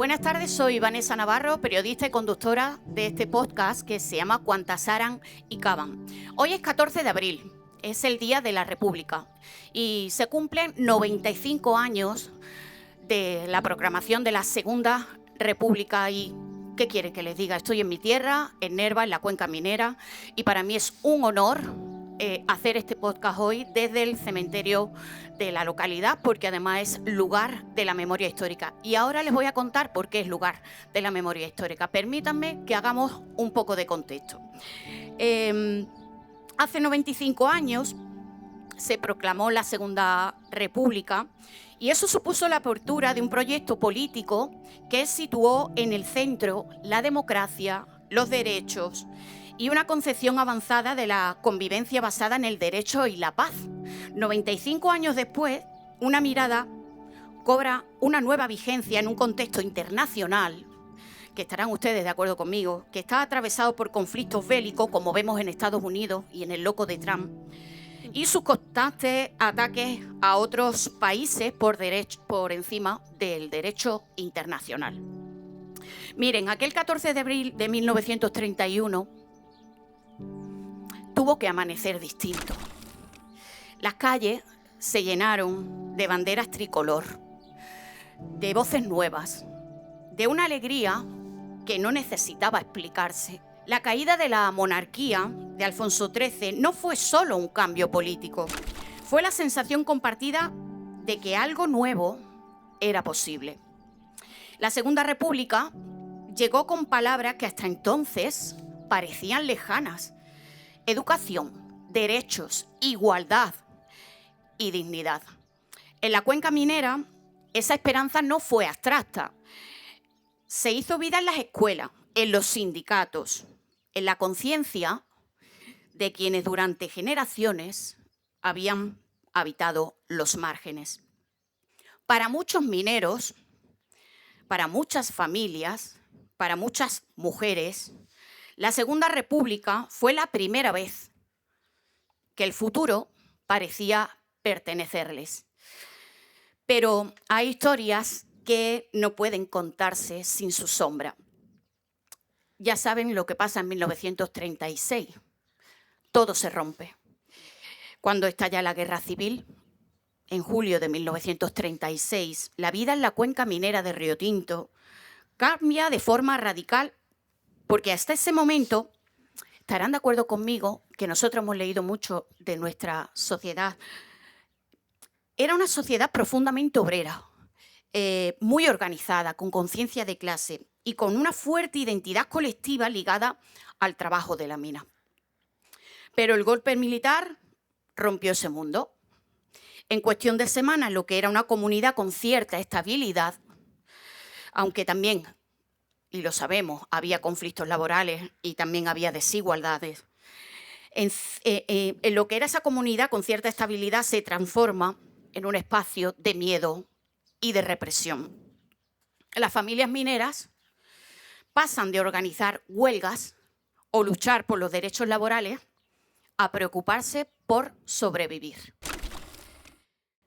Buenas tardes, soy Vanessa Navarro, periodista y conductora de este podcast que se llama Cuantas aran y cavan. Hoy es 14 de abril, es el Día de la República y se cumplen 95 años de la proclamación de la Segunda República y ¿qué quiere que les diga? Estoy en mi tierra, en Nerva, en la Cuenca Minera, y para mí es un honor hacer este podcast hoy desde el cementerio de la localidad, porque además es lugar de la memoria histórica. Y ahora les voy a contar por qué es lugar de la memoria histórica. Permítanme que hagamos un poco de contexto. Hace 95 años se proclamó la Segunda República y eso supuso la apertura de un proyecto político que situó en el centro la democracia, los derechos y una concepción avanzada de la convivencia basada en el derecho y la paz. 95 años después, una mirada cobra una nueva vigencia en un contexto internacional, que estarán ustedes de acuerdo conmigo, que está atravesado por conflictos bélicos, como vemos en Estados Unidos y en el loco de Trump, y sus constantes ataques a otros países por encima del derecho internacional. Miren, aquel 14 de abril de 1931 tuvo que amanecer distinto. Las calles se llenaron de banderas tricolor, de voces nuevas, de una alegría que no necesitaba explicarse. La caída de la monarquía de Alfonso XIII no fue solo un cambio político, fue la sensación compartida de que algo nuevo era posible. La Segunda República llegó con palabras que hasta entonces parecían lejanas: educación, derechos, igualdad y dignidad. En la Cuenca Minera, esa esperanza no fue abstracta. Se hizo vida en las escuelas, en los sindicatos, en la conciencia de quienes durante generaciones habían habitado los márgenes. Para muchos mineros, para muchas familias, para muchas mujeres, la Segunda República fue la primera vez que el futuro parecía pertenecerles. Pero hay historias que no pueden contarse sin su sombra. Ya saben lo que pasa en 1936. Todo se rompe. Cuando estalla la Guerra Civil, en julio de 1936, la vida en la cuenca minera de Río Tinto cambia de forma radical, porque hasta ese momento, estarán de acuerdo conmigo, que nosotros hemos leído mucho de nuestra sociedad, era una sociedad profundamente obrera, muy organizada, con conciencia de clase y con una fuerte identidad colectiva ligada al trabajo de la mina. Pero el golpe militar rompió ese mundo. En cuestión de semanas, lo que era una comunidad con cierta estabilidad, aunque también, y lo sabemos, había conflictos laborales y también había desigualdades, en lo que era esa comunidad con cierta estabilidad se transforma en un espacio de miedo y de represión. Las familias mineras pasan de organizar huelgas o luchar por los derechos laborales a preocuparse por sobrevivir.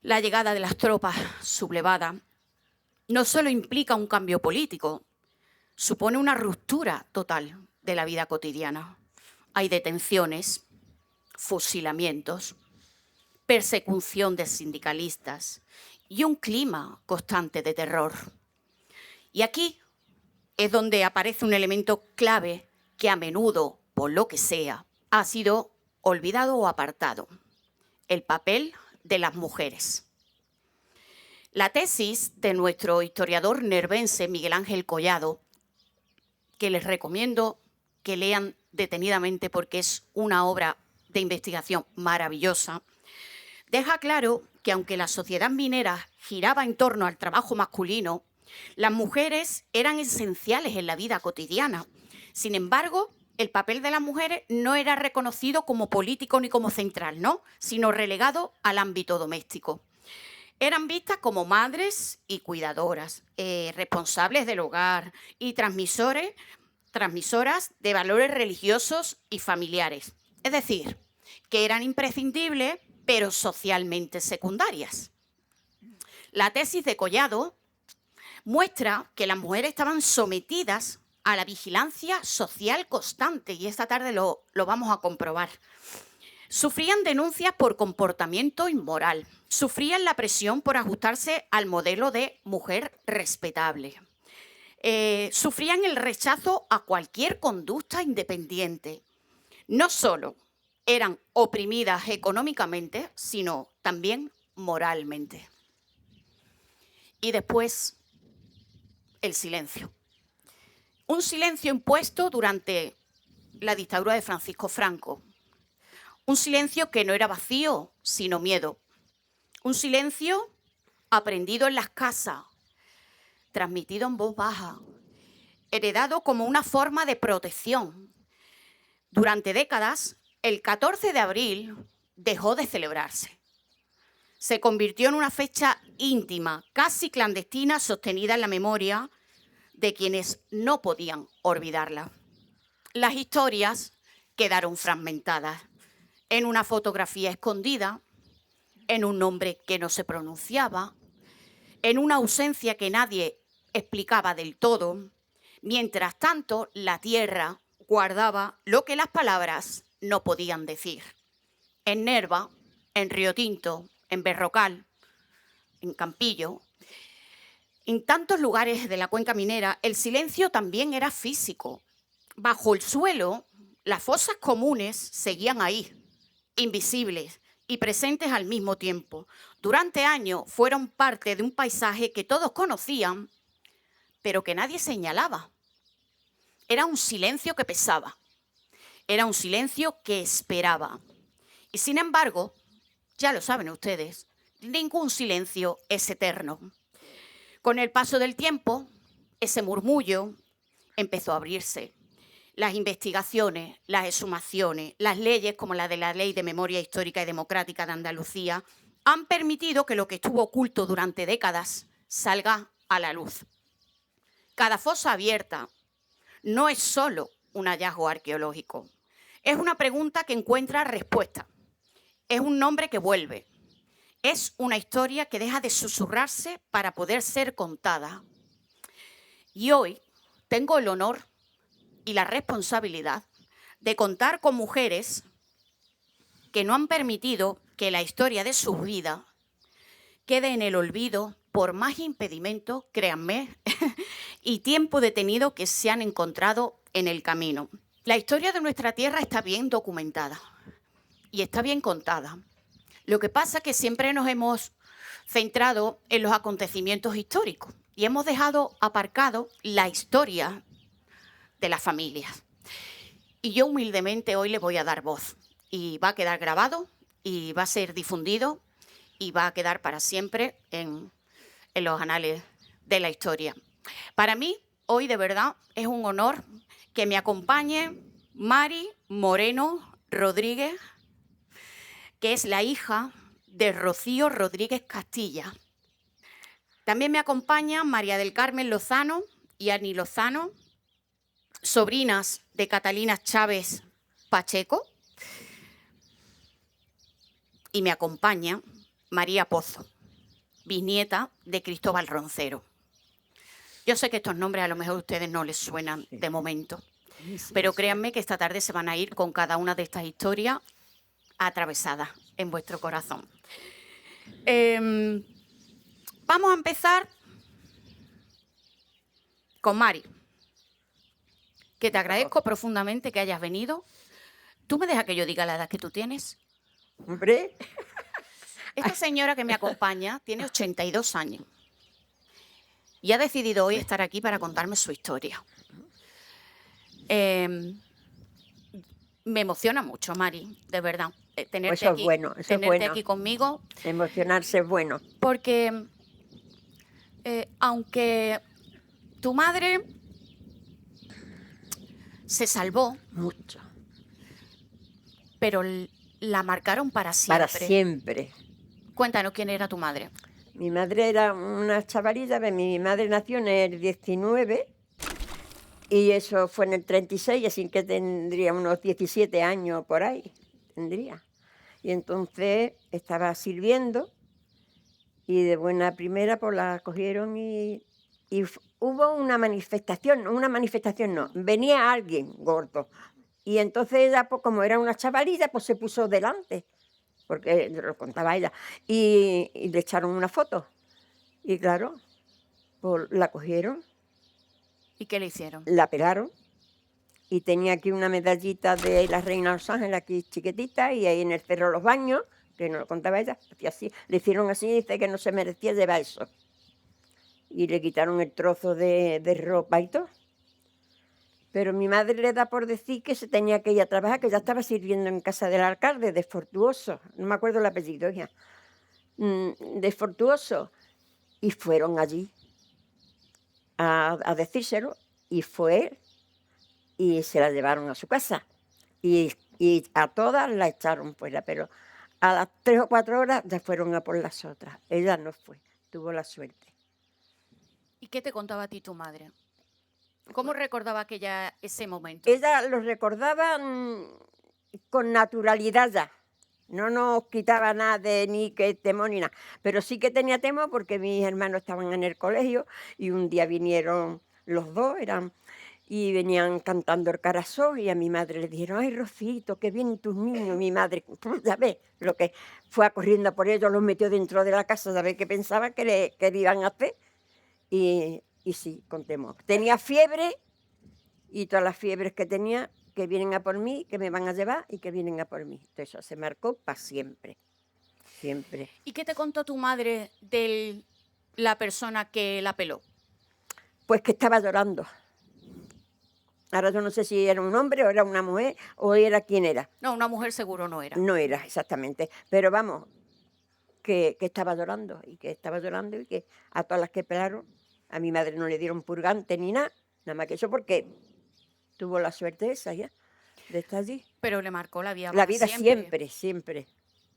La llegada de las tropas sublevadas no solo implica un cambio político, supone una ruptura total de la vida cotidiana. Hay detenciones, fusilamientos, persecución de sindicalistas y un clima constante de terror. Y aquí es donde aparece un elemento clave que a menudo, por lo que sea, ha sido olvidado o apartado: el papel de las mujeres. La tesis de nuestro historiador nervense Miguel Ángel Collado, que les recomiendo que lean detenidamente porque es una obra de investigación maravillosa, deja claro que aunque la sociedad minera giraba en torno al trabajo masculino, las mujeres eran esenciales en la vida cotidiana. Sin embargo, el papel de las mujeres no era reconocido como político ni como central, ¿no?, sino relegado al ámbito doméstico. Eran vistas como madres y cuidadoras, responsables del hogar y transmisoras de valores religiosos y familiares. Es decir, que eran imprescindibles, pero socialmente secundarias. La tesis de Collado muestra que las mujeres estaban sometidas a la vigilancia social constante, y esta tarde lo vamos a comprobar. Sufrían denuncias por comportamiento inmoral, sufrían la presión por ajustarse al modelo de mujer respetable, sufrían el rechazo a cualquier conducta independiente. No solo eran oprimidas económicamente, sino también moralmente. Y después, el silencio. Un silencio impuesto durante la dictadura de Francisco Franco. Un silencio que no era vacío, sino miedo. Un silencio aprendido en las casas, transmitido en voz baja, heredado como una forma de protección. Durante décadas, el 14 de abril dejó de celebrarse. Se convirtió en una fecha íntima, casi clandestina, sostenida en la memoria de quienes no podían olvidarla. Las historias quedaron fragmentadas en una fotografía escondida, en un nombre que no se pronunciaba, en una ausencia que nadie explicaba del todo. Mientras tanto, la tierra guardaba lo que las palabras no podían decir. En Nerva, en Río Tinto, en Berrocal, en Campillo, en tantos lugares de la cuenca minera, el silencio también era físico. Bajo el suelo, las fosas comunes seguían ahí, invisibles y presentes al mismo tiempo. Durante años fueron parte de un paisaje que todos conocían, pero que nadie señalaba. Era un silencio que pesaba, era un silencio que esperaba. Y sin embargo, ya lo saben ustedes, ningún silencio es eterno. Con el paso del tiempo, ese murmullo empezó a abrirse. Las investigaciones, las exhumaciones, las leyes como la de la Ley de Memoria Histórica y Democrática de Andalucía han permitido que lo que estuvo oculto durante décadas salga a la luz. Cada fosa abierta no es solo un hallazgo arqueológico, es una pregunta que encuentra respuesta, es un nombre que vuelve, es una historia que deja de susurrarse para poder ser contada. Y hoy tengo el honor y la responsabilidad de contar con mujeres que no han permitido que la historia de sus vidas quede en el olvido por más impedimentos, créanme, y tiempo detenido que se han encontrado en el camino. La historia de nuestra tierra está bien documentada y está bien contada. Lo que pasa es que siempre nos hemos centrado en los acontecimientos históricos y hemos dejado aparcado la historia de las familias. Y yo humildemente hoy le voy a dar voz y va a quedar grabado y va a ser difundido y va a quedar para siempre en los anales de la historia. Para mí, hoy de verdad es un honor que me acompañe Mari Moreno Rodríguez, que es la hija de Rocío Rodríguez Castilla. También me acompaña María del Carmen Lozano y Ani Lozano, sobrinas de Catalina Chávez Pacheco. Y me acompaña María Pozo, bisnieta de Cristóbal Roncero. Yo sé que estos nombres a lo mejor a ustedes no les suenan de momento, pero créanme que esta tarde se van a ir con cada una de estas historias atravesadas en vuestro corazón. Vamos a empezar con Mari, que te agradezco profundamente que hayas venido. ¿Tú me dejas que yo diga la edad que tú tienes? Hombre, Esta señora que me acompaña tiene 82 años y ha decidido hoy estar aquí para contarme su historia. Me emociona mucho, Mari, de verdad, tenerte eso es aquí, bueno, eso es tenerte bueno. aquí conmigo, Emocionarse es bueno. porque aunque tu madre se salvó, Mucho. pero la marcaron para siempre. Para siempre. Cuéntanos quién era tu madre. Mi madre era una chavalita, mi madre nació en el 19 y eso fue en el 36, así que tendría unos 17 años por ahí, tendría. Y entonces estaba sirviendo y de buena primera pues la cogieron y y hubo una manifestación no, venía alguien gordo. Y entonces ella, pues, como era una chavalilla, pues se puso delante, porque lo contaba ella, y le echaron una foto. Y claro, pues la cogieron, ¿Y qué le hicieron? la pelaron, y tenía aquí una medallita de la Reina de Los Ángeles, aquí chiquitita, y ahí en el Cerro Los Baños, que nos lo contaba ella, hacía así, le hicieron así, y dice que no se merecía llevar eso. Y le quitaron el trozo de ropa y todo. Pero mi madre le da por decir que se tenía que ir a trabajar, que ya estaba sirviendo en casa del alcalde, de Fortuoso, no me acuerdo el apellido ya, de Fortuoso. Y fueron allí a decírselo, y fue él, y se la llevaron a su casa. Y a todas la echaron fuera, pero a las 3 o 4 horas ya fueron a por las otras. Ella no fue, tuvo la suerte. ¿Y qué te contaba a ti tu madre? ¿Cómo recordaba ese momento? Ella lo recordaba con naturalidad ya. No nos quitaba nada de ni que temor ni nada. Pero sí que tenía temor porque mis hermanos estaban en el colegio y un día vinieron los dos, y venían cantando el Carazón, y a mi madre le dijeron: ay, Rocito, qué bien tus niños. Mi madre, ya ves, lo que fue corriendo por ellos, los metió dentro de la casa, ya ves que pensaba que le iban a hacer. Y sí, con temor. Tenía fiebre, y todas las fiebres que tenía, que vienen a por mí, que me van a llevar y que vienen a por mí. Entonces eso se marcó para siempre, siempre. ¿Y qué te contó tu madre de la persona que la peló? Pues que estaba llorando. Ahora yo no sé si era un hombre o era una mujer o era quién era. No, una mujer seguro no era. No era exactamente, pero vamos, que estaba llorando y que a todas las que pelaron, a mi madre no le dieron purgante ni nada, nada más que eso porque tuvo la suerte esa ya, de estar allí. Pero le marcó la vida La para vida siempre, siempre.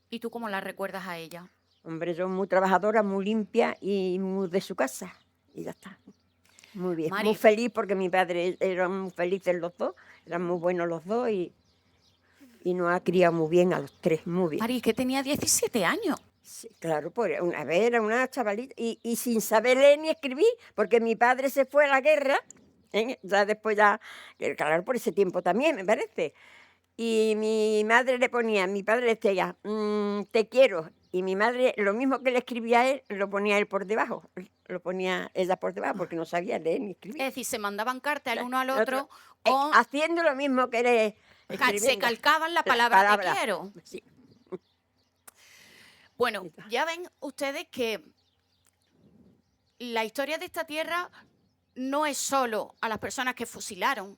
¿Y tú cómo la recuerdas a ella? Hombre, yo muy trabajadora, muy limpia y muy de su casa. Y ya está. Muy bien. Mari, Muy feliz porque mi padre eran muy felices los dos, eran muy buenos los dos, y nos ha criado muy bien a los tres, muy bien. Mari, que tenía 17 años. Sí, claro, pues una vez era una chavalita y sin saber leer ni escribir, porque mi padre se fue a la guerra, ya después ya, claro, por ese tiempo también, me parece. Y mi madre le ponía, mi padre le decía, te quiero. Y mi madre, lo mismo que le escribía a él, lo ponía él por debajo. Lo ponía ella por debajo, porque no sabía leer ni escribir. Es decir, se mandaban cartas el uno al El otro haciendo lo mismo que él escribiendo. se calcaban la palabra te quiero. Sí. Bueno, ya ven ustedes que la historia de esta tierra no es solo a las personas que fusilaron.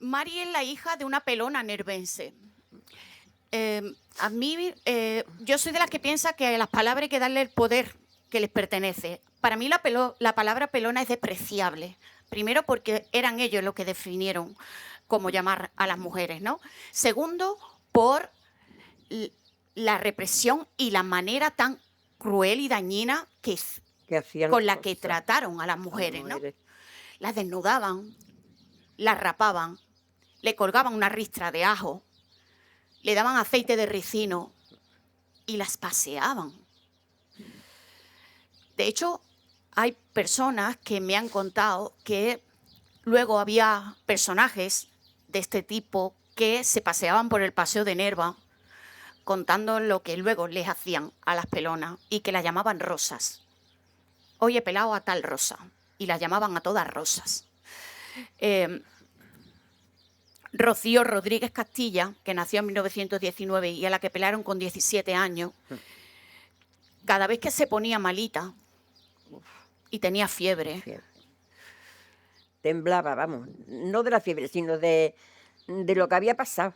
Mari es la hija de una pelona nervense. A mí, yo soy de las que piensa que a las palabras hay que darle el poder que les pertenece. Para mí la palabra pelona es despreciable. Primero porque eran ellos los que definieron cómo llamar a las mujeres, ¿no? Segundo, por la represión y la manera tan cruel y dañina con la que trataron a las mujeres, ¿no? Las desnudaban, las rapaban, le colgaban una ristra de ajo, le daban aceite de ricino y las paseaban. De hecho, hay personas que me han contado que luego había personajes de este tipo que se paseaban por el Paseo de Nerva contando lo que luego les hacían a las pelonas y que las llamaban rosas. Hoy he pelado a tal rosa, y las llamaban a todas rosas. Rocío Rodríguez Castilla, que nació en 1919 y a la que pelaron con 17 años, cada vez que se ponía malita y tenía fiebre, temblaba, vamos, no de la fiebre, sino de lo que había pasado.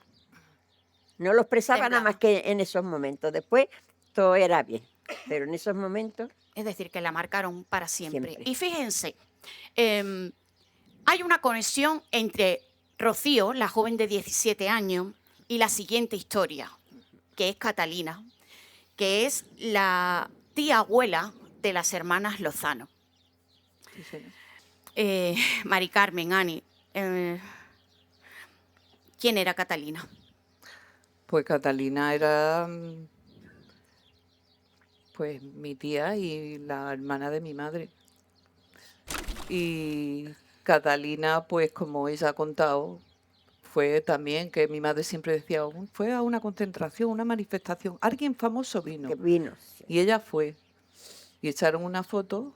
No lo expresaba nada más que en esos momentos. Después todo era bien, pero en esos momentos... Es decir, que la marcaron para siempre. Y fíjense, hay una conexión entre Rocío, la joven de 17 años, y la siguiente historia, que es Catalina, que es la tía abuela de las hermanas Lozano. Mari Carmen, Ani, ¿quién era Catalina? Pues Catalina era Pues mi tía y la hermana de mi madre. Y Catalina, pues como ella ha contado, fue también que mi madre siempre decía, fue a una concentración, una manifestación, alguien famoso vino. Que vino. Sí. Y ella fue. Y echaron una foto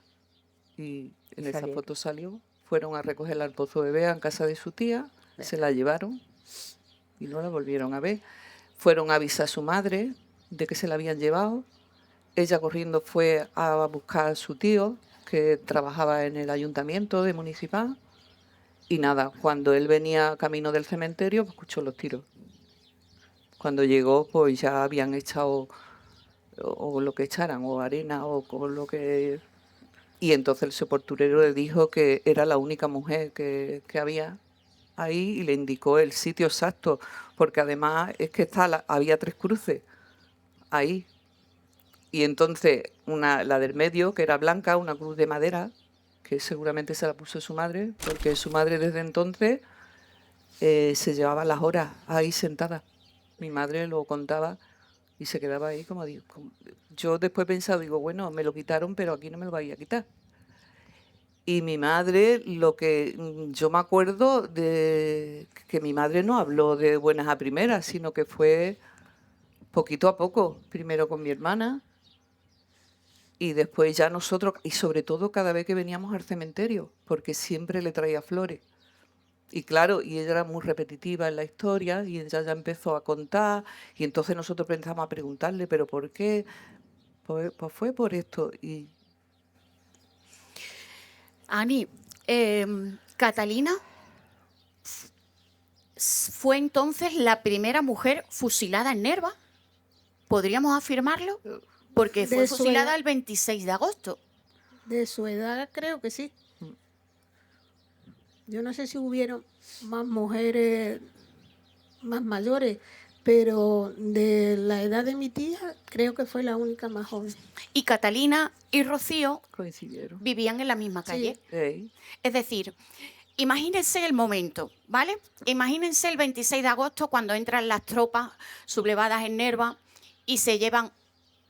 y en esa Salió. foto salió. Fueron a recogerla al Pozo de Bea en casa de su tía, se la llevaron y no la volvieron a ver. Fueron a avisar a su madre de que se la habían llevado. Ella corriendo fue a buscar a su tío, que trabajaba en el ayuntamiento de municipal. Y nada, cuando él venía camino del cementerio, pues escuchó los tiros. Cuando llegó, pues ya habían echado o lo que echaran, o arena, o con lo que... Y entonces el sepulturero le dijo que era la única mujer que había ahí y le indicó el sitio exacto, porque además es que había 3 cruces ahí. Y entonces la del medio, que era blanca, una cruz de madera, que seguramente se la puso su madre, porque su madre desde entonces se llevaba las horas ahí sentada. Mi madre lo contaba y se quedaba ahí como digo. Yo después he pensado, digo, bueno, me lo quitaron, pero aquí no me lo vais a quitar. Y mi madre, lo que yo me acuerdo de que mi madre no habló de buenas a primeras, sino que fue poquito a poco, primero con mi hermana y después ya nosotros, y sobre todo cada vez que veníamos al cementerio, porque siempre le traía flores. Y claro, y ella era muy repetitiva en la historia y ella ya empezó a contar y entonces nosotros empezamos a preguntarle, ¿pero por qué? Pues fue por esto. Y Ani, Catalina fue entonces la primera mujer fusilada en Nerva. ¿Podríamos afirmarlo? Porque fue De su fusilada edad. el 26 de agosto. De su edad creo que sí. Yo no sé si hubieron más mujeres más mayores, pero de la edad de mi tía creo que fue la única más joven. Y Catalina y Rocío coincidieron. vivían en la misma calle. Sí. Es decir, imagínense el momento, ¿vale? Imagínense el 26 de agosto cuando entran las tropas sublevadas en Nerva y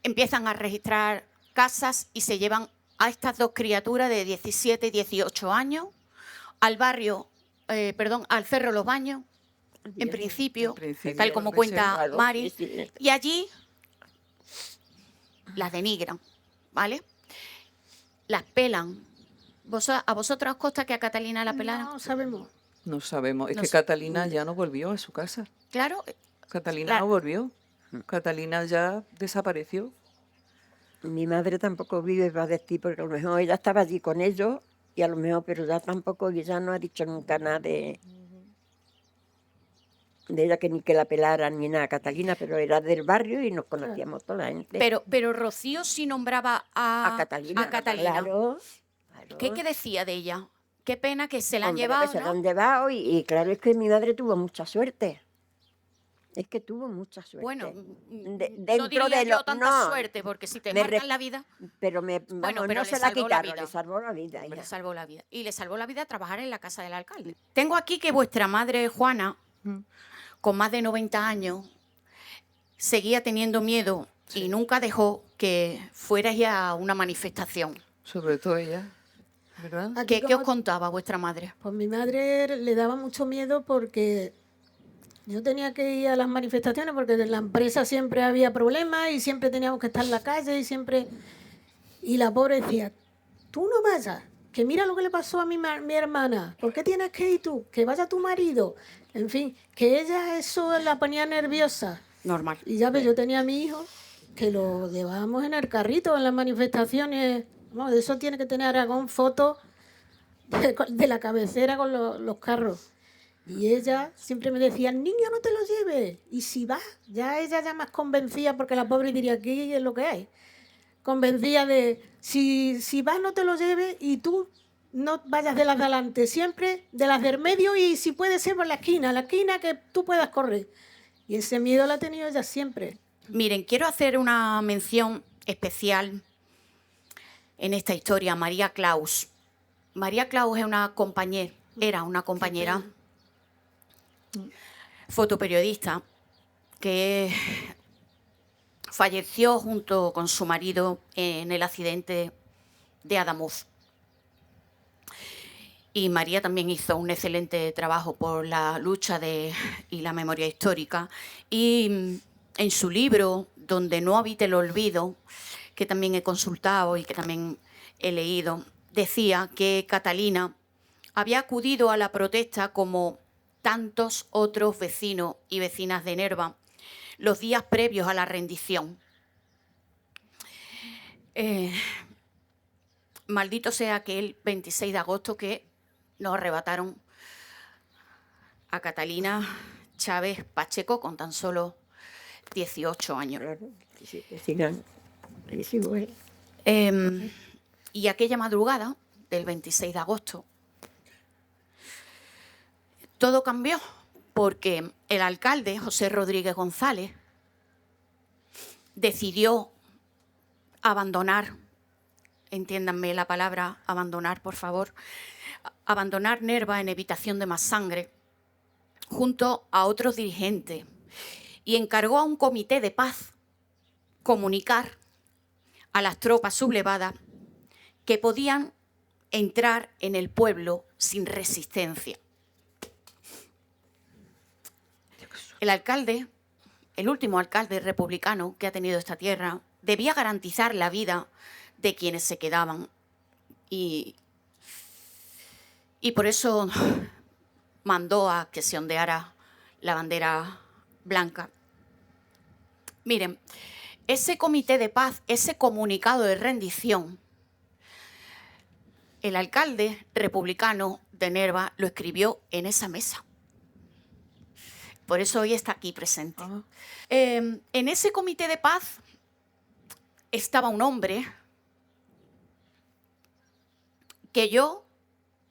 empiezan a registrar casas y se llevan a estas 2 criaturas de 17 y 18 años al barrio, al Cerro Los Baños, en principio, tal como cuenta Mari, y allí las denigran, ¿vale? Las pelan. ¿A vosotros os consta que a Catalina la pelaron? No sabemos. No sabemos. Es No que sé. Catalina ya no volvió a su casa. Claro. Catalina no volvió. Catalina ya desapareció. Mi madre tampoco vive para decir, porque a lo mejor ella estaba allí con ellos y a lo mejor, pero ya tampoco, ella no ha dicho nunca nada de ella, que ni que la pelaran ni nada. Catalina, pero era del barrio y nos conocíamos toda la gente. Pero Rocío sí nombraba a Catalina. Claro. ¿Qué decía de ella? Qué pena que se la han Hombre, llevado, que se ¿no? la han llevado y claro, es que mi madre tuvo mucha suerte. Es que tuvo mucha suerte. Bueno, no dentro diría de yo lo tanta suerte, porque si te marcan la vida... Pero, Bueno, pero no le se la salvó la quitaron, vida. le salvó la vida. Hombre, Ya. le salvó la vida. Y le salvó la vida trabajar en la casa del alcalde. Tengo aquí que vuestra madre, Juana, con más de 90 años, seguía teniendo miedo y nunca dejó que fuerais a una manifestación. Sobre todo ella, ¿verdad? Aquí ¿Qué os como- contaba vuestra madre? Pues mi madre le daba mucho miedo porque yo tenía que ir a las manifestaciones porque en la empresa siempre había problemas y siempre teníamos que estar en la calle y siempre... Y la pobre decía, tú no vayas, que mira lo que le pasó a mi hermana, ¿por qué tienes que ir tú? Que vaya tu marido. En fin, que ella eso la ponía nerviosa. Normal. Y ya ves, yo tenía a mi hijo que lo llevábamos en el carrito en las manifestaciones. Vamos, de eso tiene que tener Aragón fotos de la cabecera con los carros. Y ella siempre me decía, niño, no te lo lleves. Y si vas, ya ella ya más convencía, porque la pobre diría, aquí es lo que hay. Convencía de, si vas, no te lo lleves y tú no vayas de las de adelante, siempre de las del medio y si puede ser por la esquina que tú puedas correr. Y ese miedo lo ha tenido ella siempre. Miren, quiero hacer una mención especial en esta historia a María Claus. María Claus era una compañera fotoperiodista que falleció junto con su marido en el accidente de Adamuz. Y María también hizo un excelente trabajo por la lucha y la memoria histórica. Y en su libro, Donde no habite el olvido, que también he consultado y que también he leído, decía que Catalina había acudido a la protesta como tantos otros vecinos y vecinas de Nerva los días previos a la rendición. Maldito sea aquel 26 de agosto que nos arrebataron a Catalina Chávez Pacheco con tan solo 18 años. Claro, sí, sigan. Sí, bueno. Y aquella madrugada del 26 de agosto, todo cambió porque el alcalde, José Rodríguez González, decidió abandonar, entiéndanme la palabra abandonar, por favor, abandonar Nerva en evitación de más sangre, junto a otros dirigentes, y encargó a un comité de paz comunicar a las tropas sublevadas que podían entrar en el pueblo sin resistencia. El alcalde, el último alcalde republicano que ha tenido esta tierra, debía garantizar la vida de quienes se quedaban. Y por eso mandó a que se ondeara la bandera blanca. Miren, ese comité de paz, ese comunicado de rendición, el alcalde republicano de Nerva lo escribió en esa mesa. Por eso hoy está aquí presente. En ese comité de paz estaba un hombre que yo,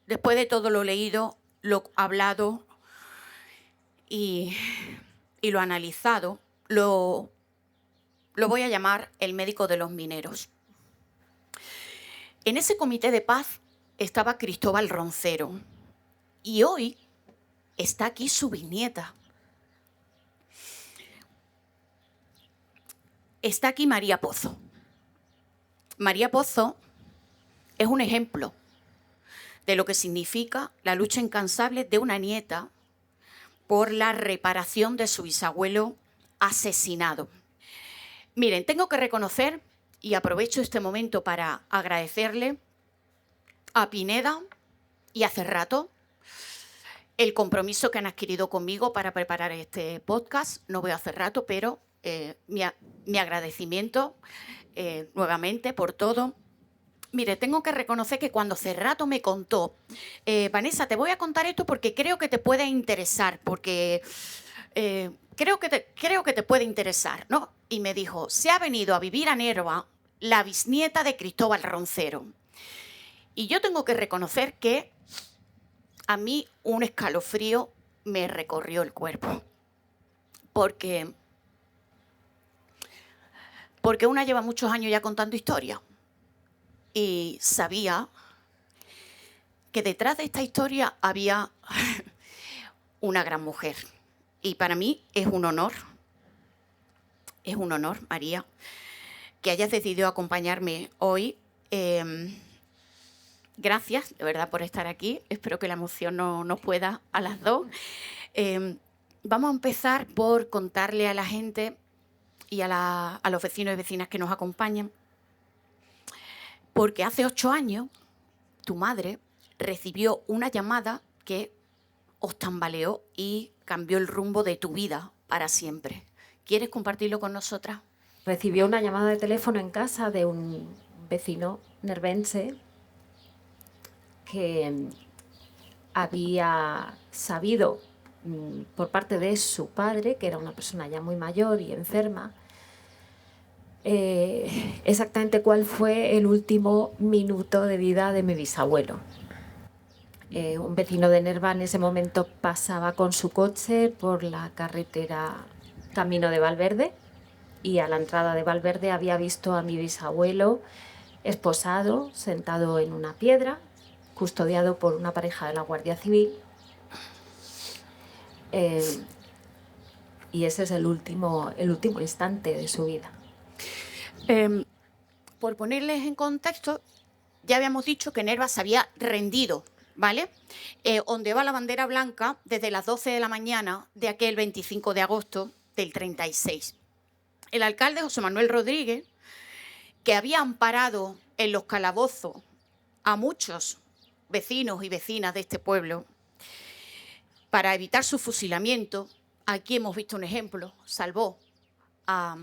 después de todo lo leído, lo hablado y lo analizado, lo voy a llamar el médico de los mineros. En ese comité de paz estaba Cristóbal Roncero y hoy está aquí su bisnieta. Está aquí María Pozo. María Pozo es un ejemplo de lo que significa la lucha incansable de una nieta por la reparación de su bisabuelo asesinado. Miren, tengo que reconocer, y aprovecho este momento para agradecerle a Pineda y a Cerrato el compromiso que han adquirido conmigo para preparar este podcast. No veo a Cerrato, pero mi agradecimiento nuevamente por todo. Mire, tengo que reconocer que cuando Cerrato me contó, Vanessa, te voy a contar esto porque creo que te puede interesar, porque creo que te puede interesar, ¿no? Y me dijo, se ha venido a vivir a Nerva la bisnieta de Cristóbal Roncero. Y yo tengo que reconocer que a mí un escalofrío me recorrió el cuerpo. Porque una lleva muchos años ya contando historia. Y sabía que detrás de esta historia había una gran mujer. Y para mí es un honor, María, que hayas decidido acompañarme hoy. Gracias, de verdad, por estar aquí. Espero que la emoción no nos pueda a las dos. Vamos a empezar por contarle a la gente y a los vecinos y vecinas que nos acompañan, porque hace 8 años tu madre recibió una llamada que os tambaleó y cambió el rumbo de tu vida para siempre. ¿Quieres compartirlo con nosotras? Recibió una llamada de teléfono en casa de un vecino nervense que había sabido por parte de su padre, que era una persona ya muy mayor y enferma, exactamente cuál fue el último minuto de vida de mi bisabuelo. Un vecino de Nerva en ese momento pasaba con su coche por la carretera Camino de Valverde y a la entrada de Valverde había visto a mi bisabuelo esposado, sentado en una piedra, custodiado por una pareja de la Guardia Civil. Y ese es el último instante de su vida. Por ponerles en contexto, ya habíamos dicho que Nerva se había rendido, ¿vale? Ondeaba la bandera blanca desde las 12 de la mañana de aquel 25 de agosto del 36. El alcalde José Manuel Rodríguez, que había amparado en los calabozos a muchos vecinos y vecinas de este pueblo para evitar su fusilamiento, aquí hemos visto un ejemplo, salvó a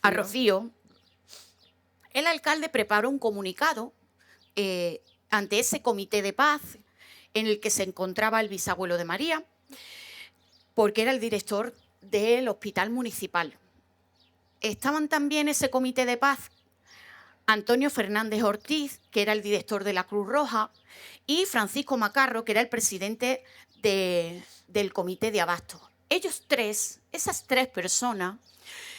Rocío. El alcalde preparó un comunicado ante ese comité de paz en el que se encontraba el bisabuelo de María, porque era el director del hospital municipal. Estaban también en ese comité de paz Antonio Fernández Ortiz, que era el director de la Cruz Roja, y Francisco Macarro, que era el presidente del comité de abasto. Ellos tres, esas tres personas,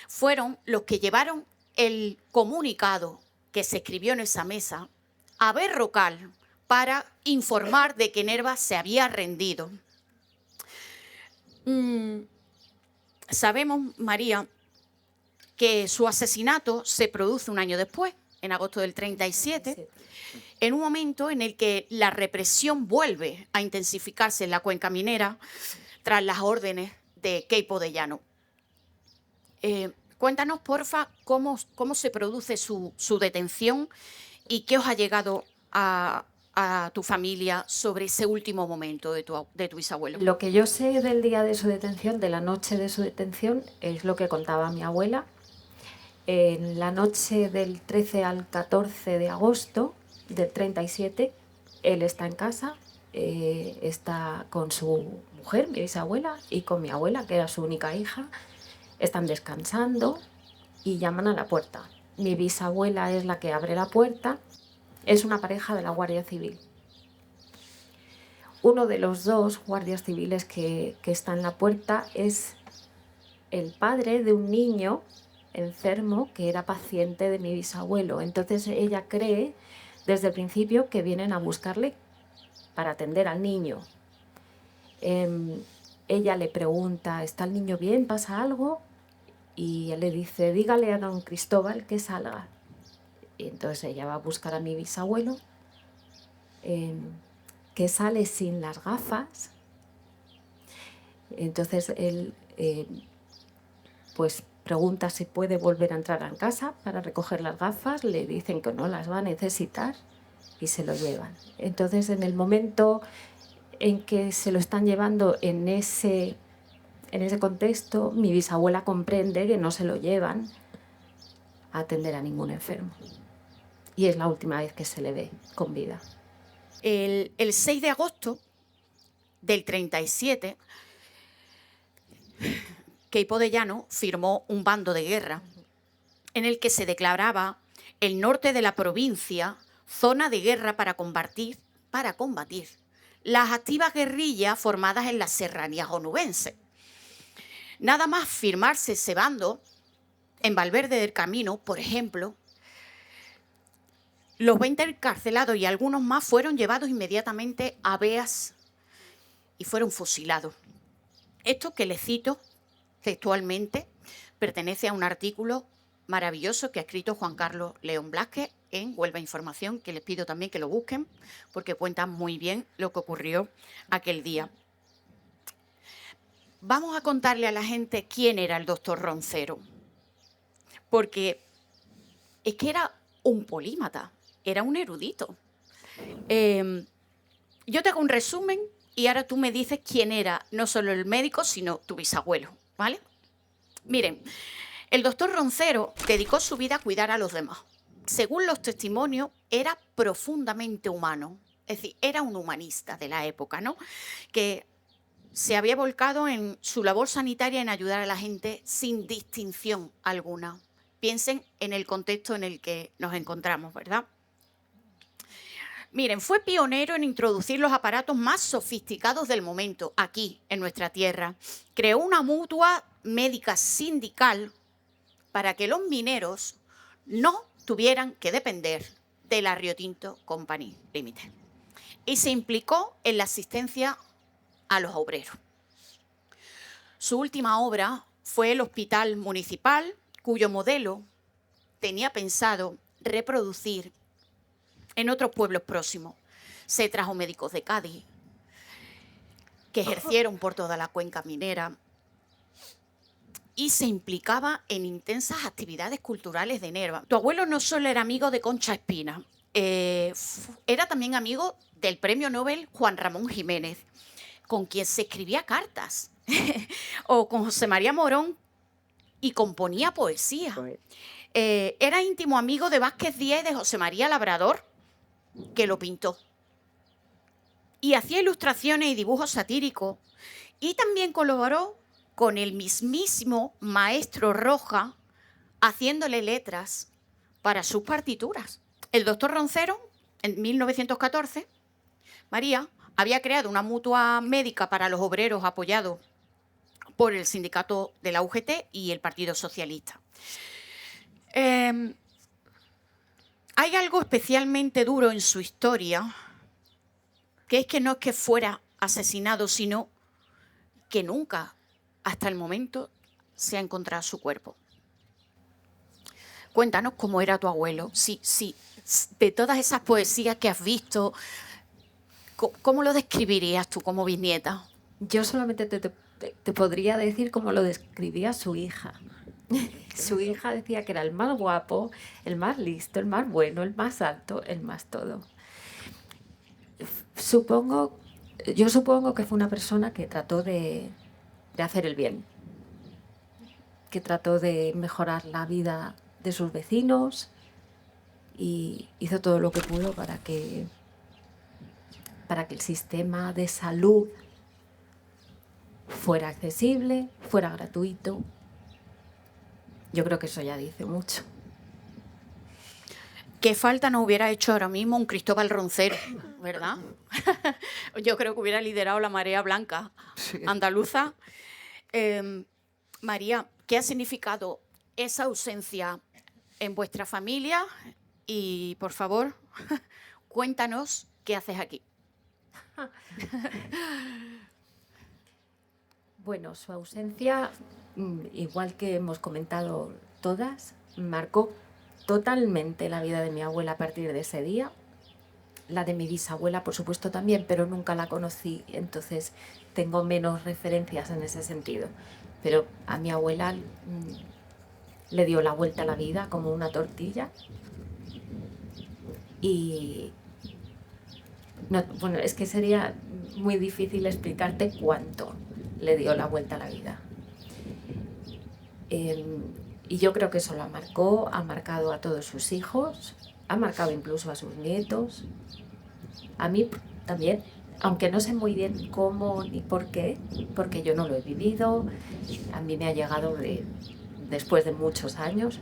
fueron los que llevaron el comunicado que se escribió en esa mesa a Berrocal para informar de que Nerva se había rendido. Sabemos, María, que su asesinato se produce un año después, en agosto del 37, en un momento en el que la represión vuelve a intensificarse en la cuenca minera tras las órdenes de Queipo de Llano. Cuéntanos, porfa, cómo se produce su detención y qué os ha llegado a tu familia sobre ese último momento de tu bisabuelo. Lo que yo sé del día de su detención, de la noche de su detención, es lo que contaba mi abuela. En la noche del 13 al 14 de agosto del 37, él está en casa, está con su mujer, mi bisabuela, y con mi abuela, que era su única hija. Están descansando y llaman a la puerta. Mi bisabuela es la que abre la puerta. Es una pareja de la Guardia Civil. Uno de los dos guardias civiles que está en la puerta es el padre de un niño enfermo que era paciente de mi bisabuelo. Entonces ella cree desde el principio que vienen a buscarle para atender al niño. Ella le pregunta, ¿está el niño bien? ¿Pasa algo? Y él le dice, dígale a don Cristóbal que salga. Y entonces ella va a buscar a mi bisabuelo, que sale sin las gafas. Entonces él pues pregunta si puede volver a entrar a casa para recoger las gafas. Le dicen que no las va a necesitar y se lo llevan. Entonces, en el momento en que se lo están llevando en ese contexto, mi bisabuela comprende que no se lo llevan a atender a ningún enfermo. Y es la última vez que se le ve con vida. El 6 de agosto del 37, Queipo de Llano firmó un bando de guerra en el que se declaraba el norte de la provincia zona de guerra para combatir las activas guerrillas formadas en las serranías onubenses. Nada más firmarse ese bando, en Valverde del Camino, por ejemplo, los 20 encarcelados y algunos más fueron llevados inmediatamente a Beas y fueron fusilados. Esto que les cito textualmente pertenece a un artículo maravilloso que ha escrito Juan Carlos León Blázquez en Huelva Información, que les pido también que lo busquen porque cuenta muy bien lo que ocurrió aquel día. Vamos a contarle a la gente quién era el doctor Roncero, porque es que era un polímata, era un erudito. Yo te hago un resumen y ahora tú me dices quién era no solo el médico, sino tu bisabuelo, ¿vale? Miren, el doctor Roncero dedicó su vida a cuidar a los demás. Según los testimonios, era profundamente humano, es decir, era un humanista de la época, ¿no? Que se había volcado en su labor sanitaria en ayudar a la gente sin distinción alguna. Piensen en el contexto en el que nos encontramos, ¿verdad? Miren, fue pionero en introducir los aparatos más sofisticados del momento aquí, en nuestra tierra. Creó una mutua médica sindical para que los mineros no tuvieran que depender de la Rio Tinto Company Limited. Y se implicó en la asistencia a los obreros. Su última obra fue el Hospital Municipal, cuyo modelo tenía pensado reproducir en otros pueblos próximos. Se trajo médicos de Cádiz, que ejercieron por toda la cuenca minera, y se implicaba en intensas actividades culturales de Nerva. Tu abuelo no solo era amigo de Concha Espina, era también amigo del premio Nobel Juan Ramón Jiménez, con quien se escribía cartas, o con José María Morón, y componía poesía. Pues, Era íntimo amigo de Vázquez Díaz y de José María Labrador, que lo pintó. Y hacía ilustraciones y dibujos satíricos, y también colaboró con el mismísimo maestro Roja, haciéndole letras para sus partituras. El doctor Roncero, en 1914, María había creado una mutua médica para los obreros apoyado por el sindicato de la UGT y el Partido Socialista. Hay algo especialmente duro en su historia, que es que no es que fuera asesinado, sino que nunca, hasta el momento, se ha encontrado su cuerpo. Cuéntanos cómo era tu abuelo. Sí, de todas esas poesías que has visto, ¿cómo lo describirías tú como bisnieta? Yo solamente te podría decir cómo lo describía su hija. Su hija decía que era el más guapo, el más listo, el más bueno, el más alto, el más todo. Yo supongo que fue una persona que trató de hacer el bien, que trató de mejorar la vida de sus vecinos y hizo todo lo que pudo para que el sistema de salud fuera accesible, fuera gratuito. Yo creo que eso ya dice mucho. ¿Qué falta nos hubiera hecho ahora mismo un Cristóbal Roncero, verdad? Yo creo que hubiera liderado la marea blanca andaluza. María, ¿qué ha significado esa ausencia en vuestra familia? Y, por favor, cuéntanos qué haces aquí. Bueno, su ausencia, igual que hemos comentado todas, marcó totalmente la vida de mi abuela a partir de ese día. La de mi bisabuela, por supuesto, también, pero nunca la conocí, entonces tengo menos referencias en ese sentido. Pero a mi abuela le dio la vuelta a la vida como una tortilla. Y no, bueno, es que sería muy difícil explicarte cuánto le dio la vuelta a la vida. Y yo creo que eso la marcó, ha marcado a todos sus hijos, ha marcado incluso a sus nietos, a mí también, aunque no sé muy bien cómo ni por qué, porque yo no lo he vivido, a mí me ha llegado después de muchos años.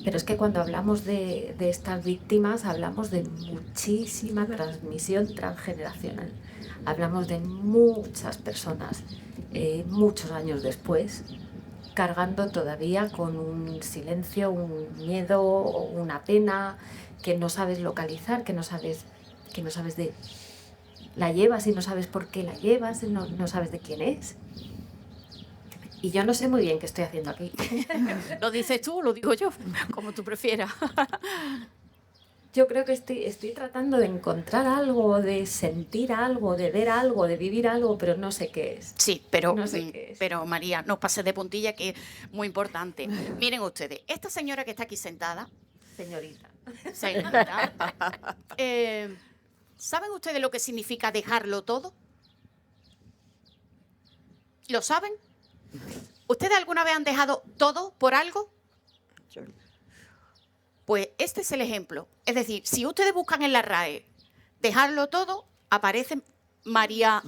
Pero es que cuando hablamos de estas víctimas hablamos de muchísima transmisión transgeneracional. Hablamos de muchas personas, muchos años después, cargando todavía con un silencio, un miedo, una pena que no sabes localizar, que no sabes de... La llevas y no sabes por qué la llevas, no sabes de quién es. Y yo no sé muy bien qué estoy haciendo aquí. ¿Lo dices tú o lo digo yo? Como tú prefieras. Yo creo que estoy tratando de encontrar algo, de sentir algo, de ver algo, de vivir algo, pero no sé qué es. Sí, pero, no sé qué es. Pero María, no os pases de puntilla, que es muy importante. Miren ustedes, esta señora que está aquí sentada, Señorita. ¿Saben ustedes lo que significa dejarlo todo? ¿Lo saben? ¿Ustedes alguna vez han dejado todo por algo? Pues este es el ejemplo. Es decir, si ustedes buscan en la RAE dejarlo todo, aparece María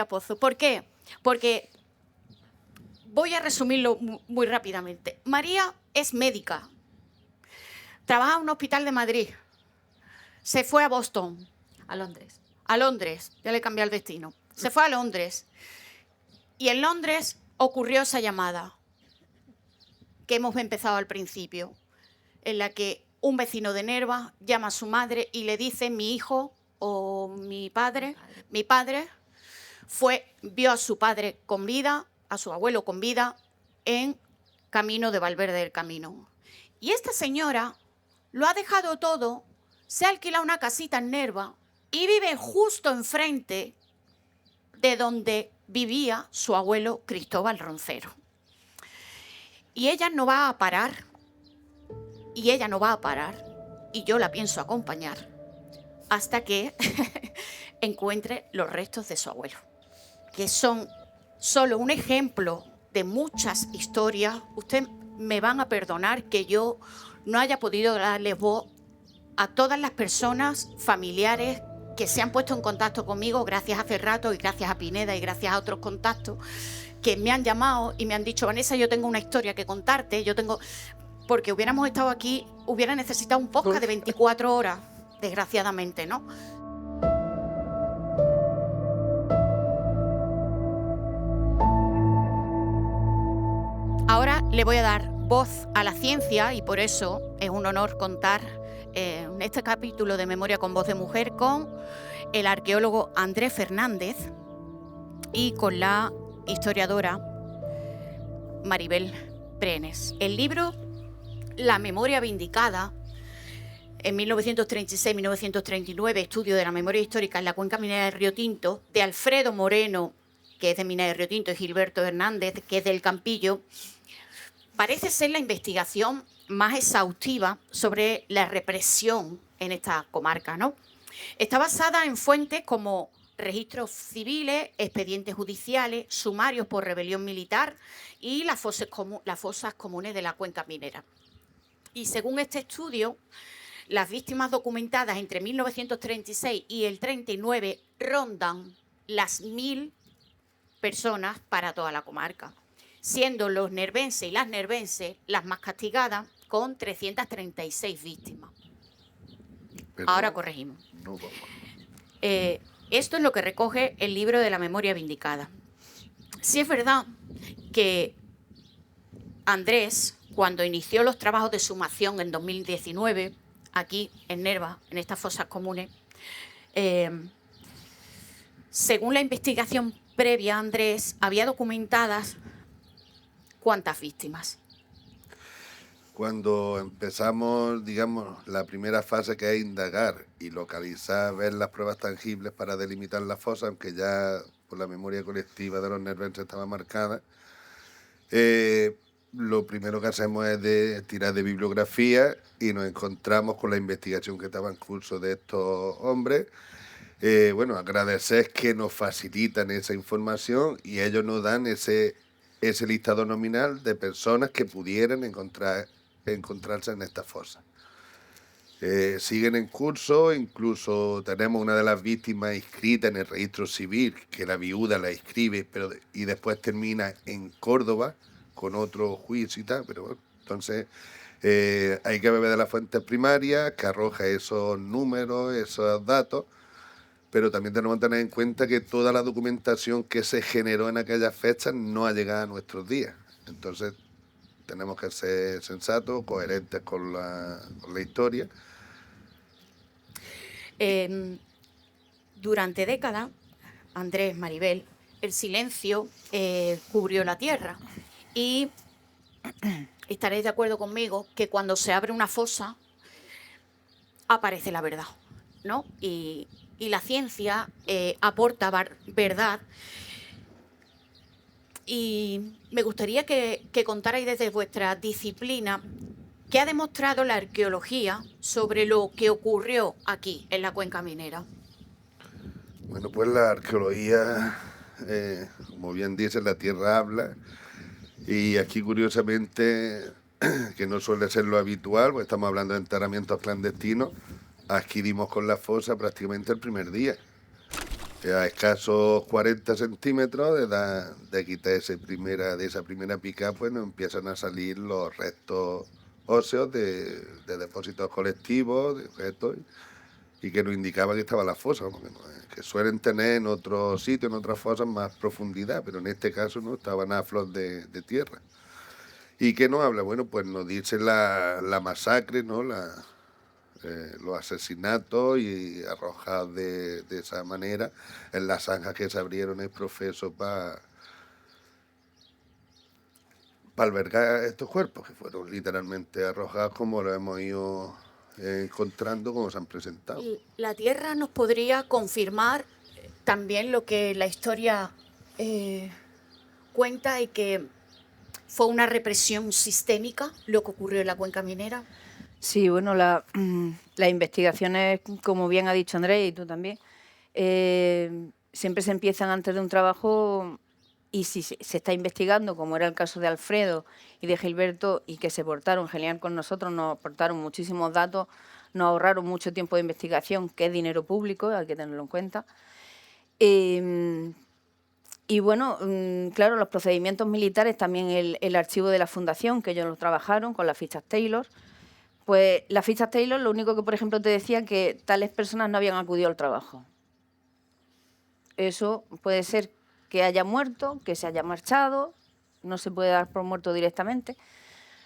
Pozo. ¿Por qué? Porque voy a resumirlo muy rápidamente. María es médica. Trabaja en un hospital de Madrid. Se fue a Boston. A Londres. A Londres. Ya le cambié el destino. Se fue a Londres. Y en Londres ocurrió esa llamada que hemos empezado al principio, en la que un vecino de Nerva llama a su madre y le dice: mi hijo o mi padre vio a su padre con vida, a su abuelo con vida en camino de Valverde del Camino. Y esta señora lo ha dejado todo, se ha alquilado una casita en Nerva y vive justo enfrente de donde vivía su abuelo Cristóbal Roncero. Y ella no va a parar, y ella no va a parar, y yo la pienso acompañar hasta que encuentre los restos de su abuelo, que son solo un ejemplo de muchas historias. Ustedes me van a perdonar que yo no haya podido darles voz a todas las personas familiares que se han puesto en contacto conmigo gracias a Cerrato y gracias a Pineda y gracias a otros contactos que me han llamado y me han dicho: Vanessa, yo tengo una historia que contarte, porque hubiéramos estado aquí, hubiera necesitado un podcast de 24 horas, desgraciadamente, ¿no? Ahora le voy a dar voz a la ciencia y por eso es un honor contar en este capítulo de Memoria con Voz de Mujer con el arqueólogo Andrés Fernández y con la historiadora Maribel Brenes. El libro La memoria vindicada, en 1936-1939, estudio de la memoria histórica en la cuenca minera del Río Tinto, de Alfredo Moreno, que es de Mina del Río Tinto, y Gilberto Hernández, que es del Campillo, parece ser la investigación más exhaustiva sobre la represión en esta comarca, ¿no? Está basada en fuentes como registros civiles, expedientes judiciales, sumarios por rebelión militar y las fosas comunes de la cuenca minera. Y según este estudio, las víctimas documentadas entre 1936 y el 39 rondan las 1000 personas para toda la comarca, siendo los nervenses y las nervenses las más castigadas, con 336 víctimas. Pero ahora corregimos. No vamos. Esto es lo que recoge el libro de la memoria vindicada. Sí es verdad que Andrés, cuando inició los trabajos de sumación en 2019, aquí en Nerva, en estas fosas comunes, según la investigación previa, Andrés había documentadas ¿cuántas víctimas? Cuando empezamos, digamos, la primera fase, que es indagar y localizar, ver las pruebas tangibles para delimitar la fosa, aunque ya por la memoria colectiva de los nervenses estaba marcada, lo primero que hacemos es tirar de bibliografía y nos encontramos con la investigación que estaba en curso de estos hombres. Bueno, agradecer que nos facilitan esa información y ellos nos dan ese listado nominal de personas que pudieran encontrarse en esta fosa. Siguen en curso, incluso tenemos una de las víctimas inscrita en el registro civil, que la viuda la inscribe y después termina en Córdoba con otro juicio y tal, pero bueno, entonces hay que beber de las fuentes primarias que arroja esos números, esos datos, pero también tenemos que tener en cuenta que toda la documentación que se generó en aquellas fechas no ha llegado a nuestros días. Entonces tenemos que ser sensatos, coherentes con la historia. Durante décadas, Andrés, Maribel, el silencio cubrió la tierra. Y estaréis de acuerdo conmigo que cuando se abre una fosa aparece la verdad, ¿no? Y la ciencia aporta verdad. Y me gustaría que contarais desde vuestra disciplina qué ha demostrado la arqueología sobre lo que ocurrió aquí, en la cuenca minera. Bueno, pues la arqueología, como bien dice, la tierra habla. Y aquí, curiosamente, que no suele ser lo habitual, porque estamos hablando de enterramientos clandestinos, adquirimos con la fosa prácticamente el primer día. A escasos 40 centímetros de quitar de esa primera pica, pues nos empiezan a salir los restos óseos de depósitos colectivos, de objetos, y que nos indicaba que estaba la fosa, que suelen tener en otros sitios, en otras fosas, más profundidad, pero en este caso no, estaban a flor de tierra. ¿Y qué nos habla? Bueno, pues nos dice la masacre, ¿no? Los asesinatos y arrojados de esa manera en las zanjas que se abrieron el profeso para albergar estos cuerpos, que fueron literalmente arrojados como lo hemos ido encontrando, como se han presentado. Y la Tierra nos podría confirmar también lo que la historia cuenta, y que fue una represión sistémica lo que ocurrió en la cuenca minera. Sí, bueno, las investigaciones, como bien ha dicho Andrés y tú también, siempre se empiezan antes de un trabajo, y si se está investigando, como era el caso de Alfredo y de Gilberto, y que se portaron genial con nosotros, nos aportaron muchísimos datos, nos ahorraron mucho tiempo de investigación, que es dinero público, hay que tenerlo en cuenta. Y bueno, claro, los procedimientos militares, también el archivo de la fundación, que ellos lo trabajaron con las fichas Taylor. Pues las fichas Taylor, lo único que, por ejemplo, te decía que tales personas no habían acudido al trabajo. Eso puede ser que haya muerto, que se haya marchado, no se puede dar por muerto directamente,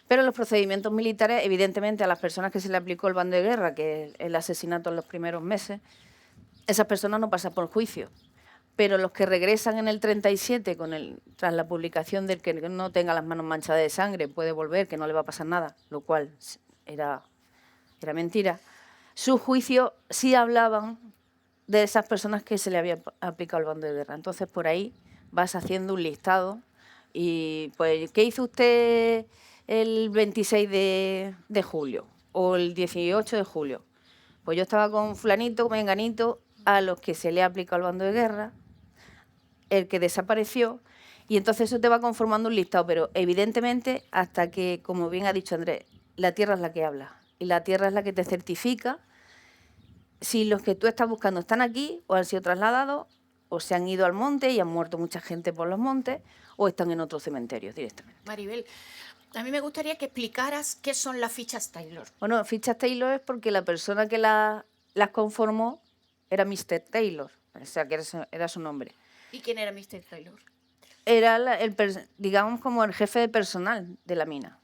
pero los procedimientos militares, evidentemente, a las personas que se le aplicó el bando de guerra, que es el asesinato en los primeros meses, esas personas no pasan por juicio. Pero los que regresan en el 37, tras la publicación del que no tenga las manos manchadas de sangre, puede volver, que no le va a pasar nada, lo cual era mentira, sus juicios sí hablaban de esas personas que se le había aplicado el bando de guerra. Entonces, por ahí vas haciendo un listado. Y, pues, ¿qué hizo usted el 26 de julio o el 18 de julio? Pues yo estaba con fulanito, menganito, a los que se le ha aplicado el bando de guerra, el que desapareció, y entonces eso te va conformando un listado, pero evidentemente hasta que, como bien ha dicho Andrés, la tierra es la que habla, y la tierra es la que te certifica si los que tú estás buscando están aquí, o han sido trasladados, o se han ido al monte y han muerto mucha gente por los montes, o están en otros cementerios directamente. Maribel, a mí me gustaría que explicaras qué son las fichas Taylor. Bueno, fichas Taylor es porque la persona que las conformó era Mr. Taylor, o sea, que era su nombre. ¿Y quién era Mr. Taylor? Era digamos, como el jefe de personal de la mina.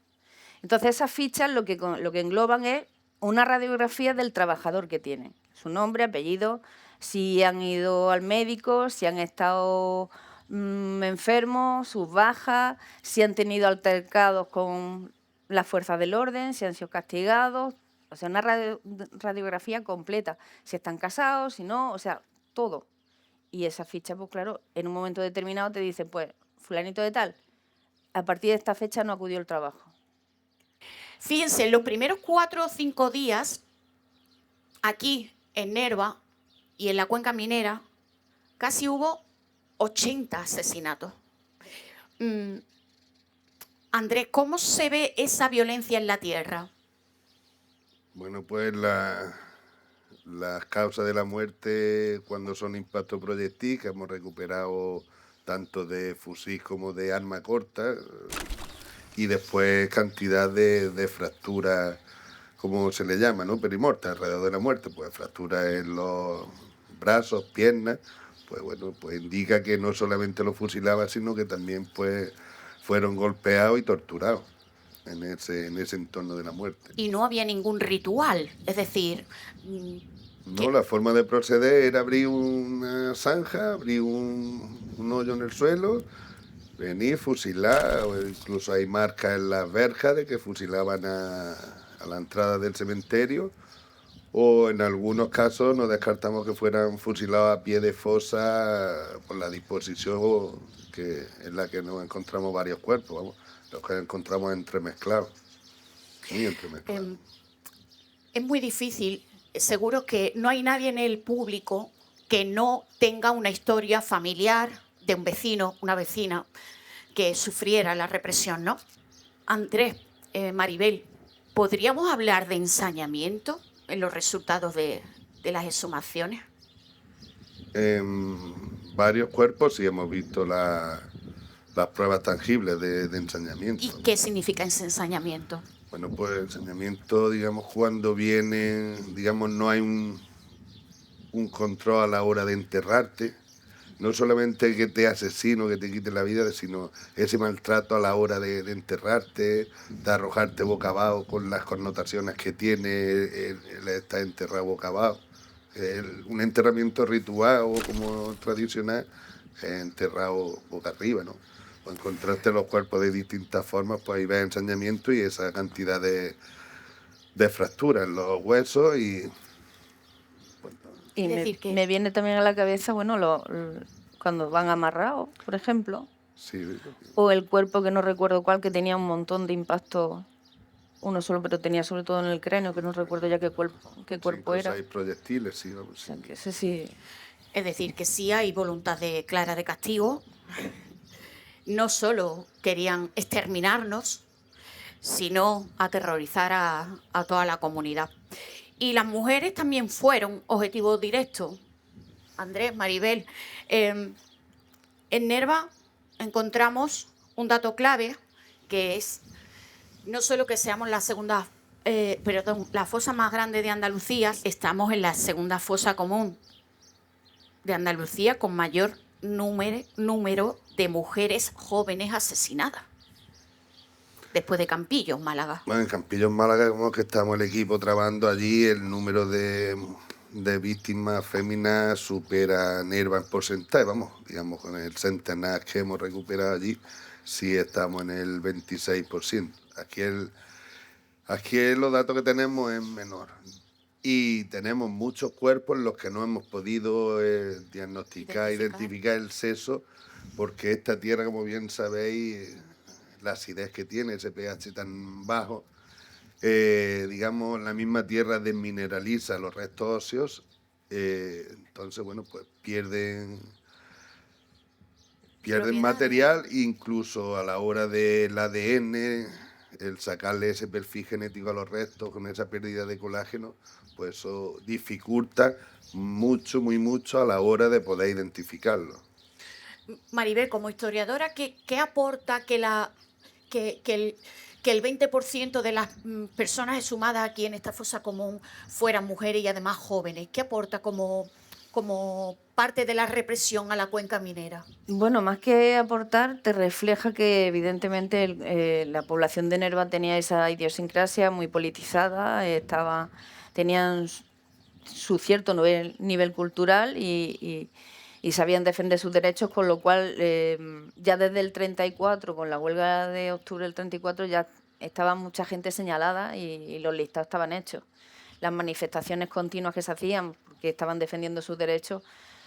Entonces esas fichas lo que engloban es una radiografía del trabajador que tiene, su nombre, apellido, si han ido al médico, si han estado enfermos, sus bajas, si han tenido altercados con las fuerzas del orden, si han sido castigados, o sea, una radiografía completa, si están casados, si no, o sea, todo. Y esa ficha, pues claro, en un momento determinado te dicen, pues, fulanito de tal, a partir de esta fecha no acudió al trabajo. Fíjense, los primeros 4 o 5 días, aquí en Nerva y en la cuenca minera, casi hubo 80 asesinatos. Andrés, ¿cómo se ve esa violencia en la tierra? Bueno, pues las causas de la muerte, cuando son impacto proyectil, que hemos recuperado tanto de fusil como de arma corta, y después cantidad de fracturas, como se le llama, ¿no? Perimortas, alrededor de la muerte, pues fracturas en los brazos, piernas, pues bueno, pues indica que no solamente los fusilaban, sino que también pues fueron golpeados y torturados en ese entorno de la muerte. Y no había ningún ritual, es decir... No, la forma de proceder era abrir una zanja, abrir un hoyo en el suelo, venir, fusilar, o incluso hay marcas en las verjas de que fusilaban a la entrada del cementerio, o en algunos casos no descartamos que fueran fusilados a pie de fosa por la disposición en la que nos encontramos varios cuerpos, vamos, los que encontramos entremezclados, muy entremezclados. Es muy difícil, seguro que no hay nadie en el público que no tenga una historia familiar de un vecino, una vecina que sufriera la represión, ¿no? Andrés, Maribel, ¿podríamos hablar de ensañamiento en los resultados de las exhumaciones? En varios cuerpos sí hemos visto las pruebas tangibles de ensañamiento. ¿Y qué significa ese ensañamiento? Bueno, pues el ensañamiento, digamos, cuando viene, digamos, no hay un control a la hora de enterrarte, no solamente que te asesino, que te quite la vida, sino ese maltrato a la hora de enterrarte, de arrojarte boca abajo con las connotaciones que tiene el estar enterrado boca abajo. Un enterramiento ritual o como tradicional, enterrado boca arriba, ¿no? Pues encontrarte los cuerpos de distintas formas, pues ahí ves ensañamiento y esa cantidad de fracturas en los huesos y... Y Es me, decir, que- me viene también a la cabeza, bueno, cuando van amarrados, por ejemplo, Sí, o el cuerpo que no recuerdo cuál, que tenía un montón de impactos, uno solo, pero tenía sobre todo en el cráneo, que no recuerdo ya qué cuerpo 5 o era. 6 proyectiles, sí, vamos, O sea, sí. que ese sí. Es decir, que sí hay voluntad clara de castigo. No solo querían exterminarnos, sino aterrorizar a toda la comunidad. Y las mujeres también fueron objetivo directo. Andrés, Maribel, en Nerva encontramos un dato clave, que es no solo que seamos la segunda, la fosa más grande de Andalucía, estamos en la segunda fosa común de Andalucía con mayor número de mujeres jóvenes asesinadas. Después de Campillo, Málaga. Bueno, en Campillo, Málaga, como que estamos el equipo trabajando allí, el número de víctimas féminas supera Nerva en porcentaje, vamos, digamos, con el centenar que hemos recuperado allí, sí estamos en el 26%. Aquí los datos que tenemos es menor. Y tenemos muchos cuerpos en los que no hemos podido diagnosticar, identificar el sexo, porque esta tierra, como bien sabéis, la acidez que tiene, ese pH tan bajo, digamos, la misma tierra desmineraliza los restos óseos, entonces, bueno, pues pierden Propiedades. material, incluso a la hora del ADN, el sacarle ese perfil genético a los restos con esa pérdida de colágeno, pues eso dificulta mucho, muy mucho a la hora de poder identificarlo. Maribel, como historiadora, ¿qué aporta que el 20% de las personas exhumadas aquí en esta fosa común fueran mujeres y además jóvenes? ¿Qué aporta como parte de la represión a la cuenca minera? Bueno, más que aportar, te refleja que evidentemente la población de Nerva tenía esa idiosincrasia muy politizada, tenían su cierto nivel cultural y sabían defender sus derechos, con lo cual ya desde el 34, con la huelga de octubre del 34, ya estaba mucha gente señalada y los listados estaban hechos. Las manifestaciones continuas que se hacían, porque estaban defendiendo sus derechos,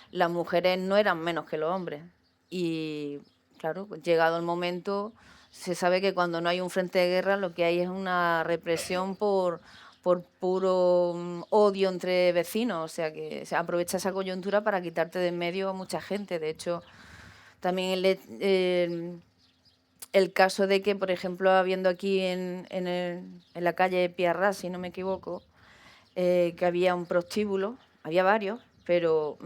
las mujeres no eran menos que los hombres. Y claro, pues llegado el momento, se sabe que cuando no hay un frente de guerra, lo que hay es una represión por puro odio entre vecinos. O sea, que se aprovecha esa coyuntura para quitarte de en medio a mucha gente. De hecho, también el caso de que, por ejemplo, habiendo aquí en la calle Piarrás, si no me equivoco, que había un prostíbulo, había varios, pero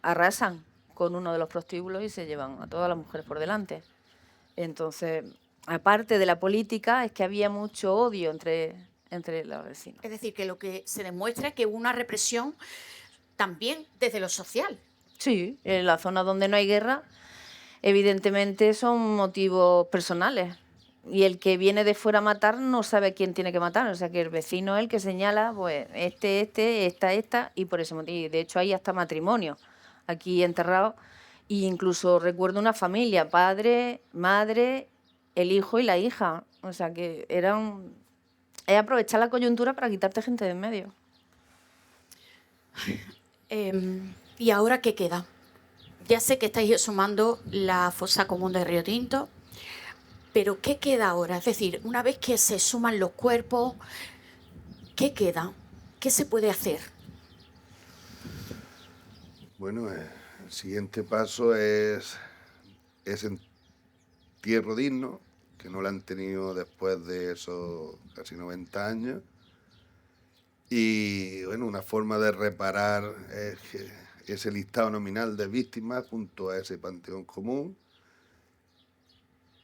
arrasan con uno de los prostíbulos y se llevan a todas las mujeres por delante. Entonces, aparte de la política, es que había mucho odio entre los vecinos. Es decir, que lo que se demuestra es que hubo una represión también desde lo social. Sí, en la zona donde no hay guerra, evidentemente son motivos personales. Y el que viene de fuera a matar no sabe quién tiene que matar. O sea, que el vecino es el que señala, pues, esta, y por ese motivo. Y de hecho hay hasta matrimonio aquí enterrado. E incluso recuerdo una familia, padre, madre, el hijo y la hija. O sea, que es aprovechar la coyuntura para quitarte gente de en medio. ¿Y ahora qué queda? Ya sé que estáis exhumando la fosa común de Río Tinto, pero ¿qué queda ahora? Es decir, una vez que se exhuman los cuerpos, ¿qué queda? ¿Qué se puede hacer? Bueno, el siguiente paso es entierro digno, que no lo han tenido después de esos casi 90 años. Y bueno, una forma de reparar ese listado nominal de víctimas junto a ese panteón común.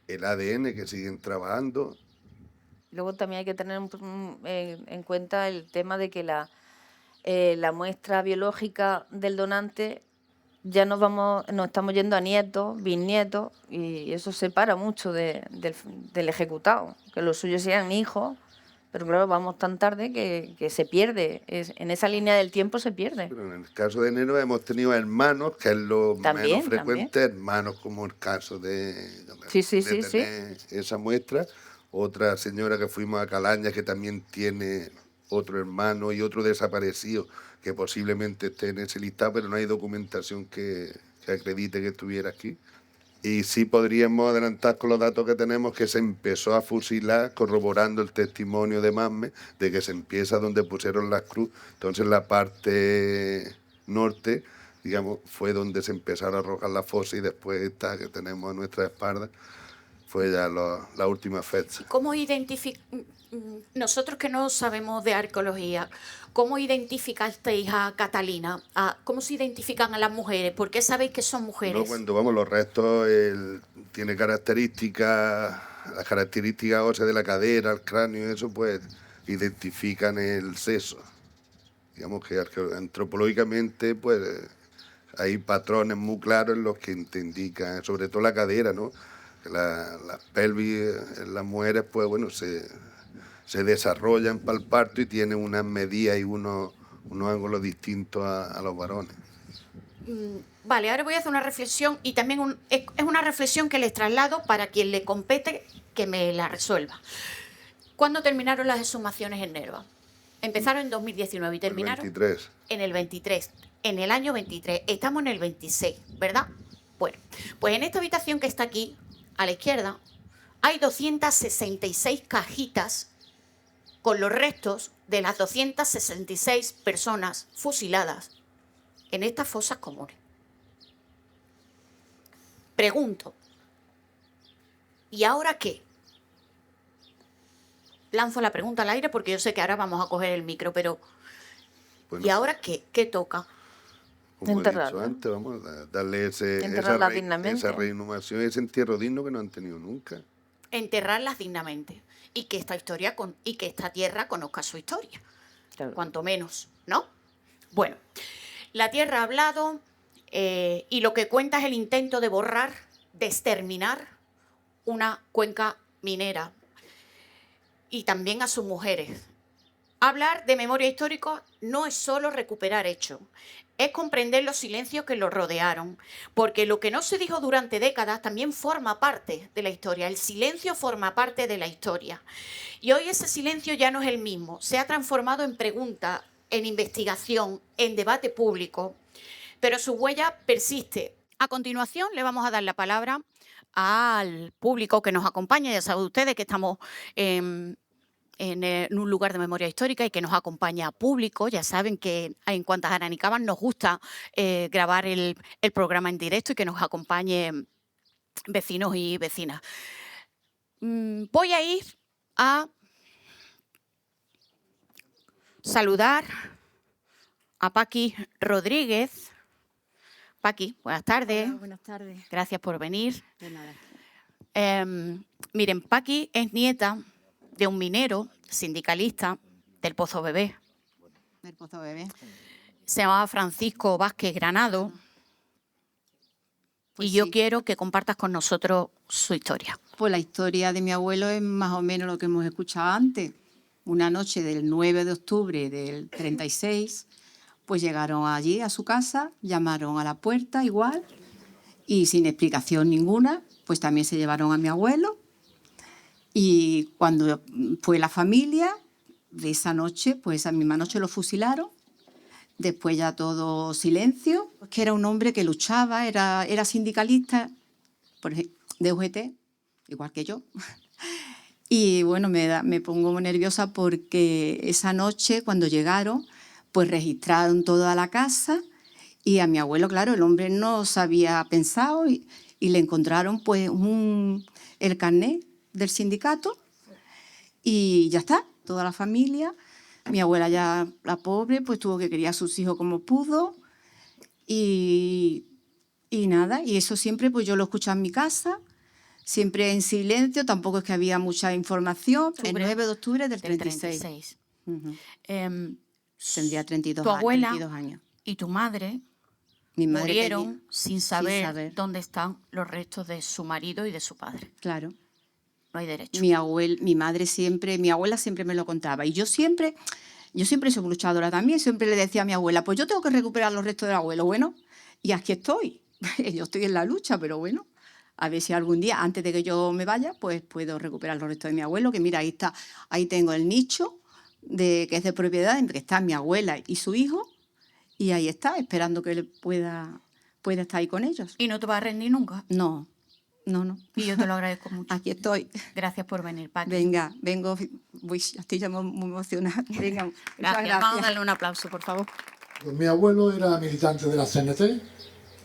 El ADN que siguen trabajando. Luego también hay que tener en cuenta el tema de que la muestra biológica del donante ya nos estamos yendo a nietos, bisnietos, y eso separa mucho del ejecutado, que los suyos sean hijos, Pero claro, vamos tan tarde que se pierde. En esa línea del tiempo se pierde. Pero en el caso de enero hemos tenido hermanos, que es lo También, menos frecuente, hermanos como el caso de Sí, sí, de sí, sí. tener esa muestra. Otra señora que fuimos a Calaña que también tiene otro hermano y otro desaparecido que posiblemente esté en ese listado, pero no hay documentación que acredite que estuviera aquí. Y sí podríamos adelantar con los datos que tenemos que se empezó a fusilar, corroborando el testimonio de Masme, de que se empieza donde pusieron las cruz. Entonces la parte norte, digamos, fue donde se empezaron a arrojar las fosas, y después esta que tenemos a nuestra espalda fue ya la última fecha. ¿Cómo nosotros que no sabemos de arqueología, cómo identificasteis a Catalina? ¿Cómo se identifican a las mujeres? ¿Por qué sabéis que son mujeres? No, cuando vamos, los restos, tiene las características óseas de la cadera, el cráneo, eso pues identifican el sexo. Digamos que antropológicamente pues hay patrones muy claros en los que te indican, sobre todo la cadera, ¿no? Las pelvis en las mujeres pues bueno, se desarrollan para el parto y tienen unas medidas y unos ángulos distintos a los varones. Vale, ahora voy a hacer una reflexión y también es una reflexión que les traslado para quien le compete que me la resuelva. ¿Cuándo terminaron las exhumaciones en Nerva? Empezaron en 2019 y terminaron el 23. En el 23, en el año 23. Estamos en el 26, ¿verdad? Bueno, pues en esta habitación que está aquí, a la izquierda, hay 266 cajitas con los restos de las 266 personas fusiladas en estas fosas comunes. Pregunto, ¿y ahora qué? Lanzo la pregunta al aire porque yo sé que ahora vamos a coger el micro, pero Bueno, ¿y ahora qué? ¿Qué toca? como he Enterrarla. dicho antes, vamos a darle Enterrarla dignamente. esa reinhumación, ese entierro digno que no han tenido nunca. Enterrarlas dignamente y que esta tierra conozca su historia, Claro. cuanto menos, ¿no? Bueno, la tierra ha hablado y lo que cuenta es el intento de borrar, de exterminar una cuenca minera y también a sus mujeres. Hablar de memoria histórica no es solo recuperar hechos, es comprender los silencios que los rodearon, porque lo que no se dijo durante décadas también forma parte de la historia. El silencio forma parte de la historia. Y hoy ese silencio ya no es el mismo, se ha transformado en pregunta, en investigación, en debate público, pero su huella persiste. A continuación le vamos a dar la palabra al público que nos acompaña. Ya saben ustedes que estamos en un lugar de memoria histórica y que nos acompaña público. Ya saben que en Cuantas Aranicabas nos gusta grabar el programa en directo y que nos acompañen vecinos y vecinas. Voy a ir a saludar a Paqui Rodríguez. Paqui, buenas tardes. Hola, buenas tardes. Gracias por venir. De nada. Miren, Paqui es nieta de un minero sindicalista del Pozo Bebé. Del Pozo Bebé. Se llamaba Francisco Vázquez Granado. Pues y yo sí. quiero que compartas con nosotros su historia. Pues la historia de mi abuelo es más o menos lo que hemos escuchado antes. Una noche del 9 de octubre del 36, pues llegaron allí a su casa, llamaron a la puerta igual y sin explicación ninguna, pues también se llevaron a mi abuelo. Y cuando fue la familia, de esa noche, pues esa misma noche lo fusilaron. Después ya todo silencio, que era un hombre que luchaba, era sindicalista de UGT, igual que yo. Y bueno, me pongo muy nerviosa porque esa noche, cuando llegaron, pues registraron toda la casa y a mi abuelo, claro, el hombre no se había pensado y le encontraron pues el carnet del sindicato y ya está, toda la familia. Mi abuela ya, la pobre, pues tuvo que criar a sus hijos como pudo y nada, y eso siempre pues yo lo escuchaba en mi casa, siempre en silencio, tampoco es que había mucha información. El 9 de octubre del 36. Ujú. Tendría 32, Tu abuela 32 años. y tu madre Mi madre murieron tenía- sin saber saber. dónde están los restos de su marido y de su padre. Claro. no hay derecho. Mi abuela siempre me lo contaba. Y yo siempre soy luchadora también, siempre le decía a mi abuela, pues yo tengo que recuperar los restos del abuelo. Bueno, y aquí estoy. Yo estoy en la lucha, pero bueno, a ver si algún día, antes de que yo me vaya, pues puedo recuperar los restos de mi abuelo, que mira, ahí está, ahí tengo el nicho que es de propiedad, en que está mi abuela y su hijo, y ahí está, esperando que él pueda estar ahí con ellos. ¿Y no te vas a rendir nunca? No. Y yo te lo agradezco mucho. Aquí estoy. Gracias por venir, Paqui. Venga, estoy ya muy emocionada. Venga, muchas gracias. Vamos a darle un aplauso, por favor. Pues mi abuelo era militante de la CNT.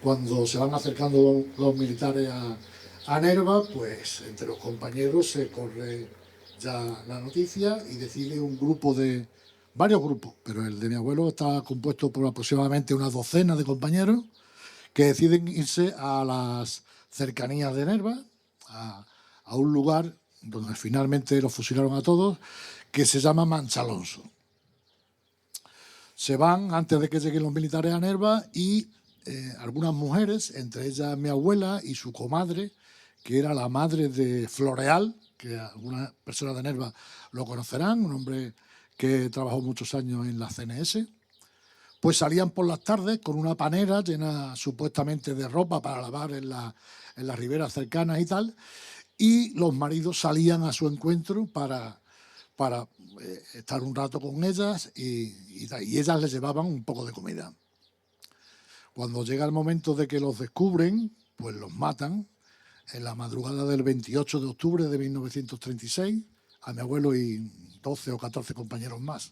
Cuando se van acercando los militares a Nerva, pues entre los compañeros se corre ya la noticia y decide varios grupos, pero el de mi abuelo está compuesto por aproximadamente una docena de compañeros que deciden irse a las cercanías de Nerva, a un lugar donde finalmente los fusilaron a todos, que se llama Manchalonso. Se van antes de que lleguen los militares a Nerva y algunas mujeres, entre ellas mi abuela y su comadre, que era la madre de Floreal, que algunas personas de Nerva lo conocerán, un hombre que trabajó muchos años en la CNS, pues salían por las tardes con una panera llena supuestamente de ropa para lavar en las riberas cercanas y tal, y los maridos salían a su encuentro para estar un rato con ellas y ellas les llevaban un poco de comida. Cuando llega el momento de que los descubren, pues los matan en la madrugada del 28 de octubre de 1936, a mi abuelo y 12 o 14 compañeros más.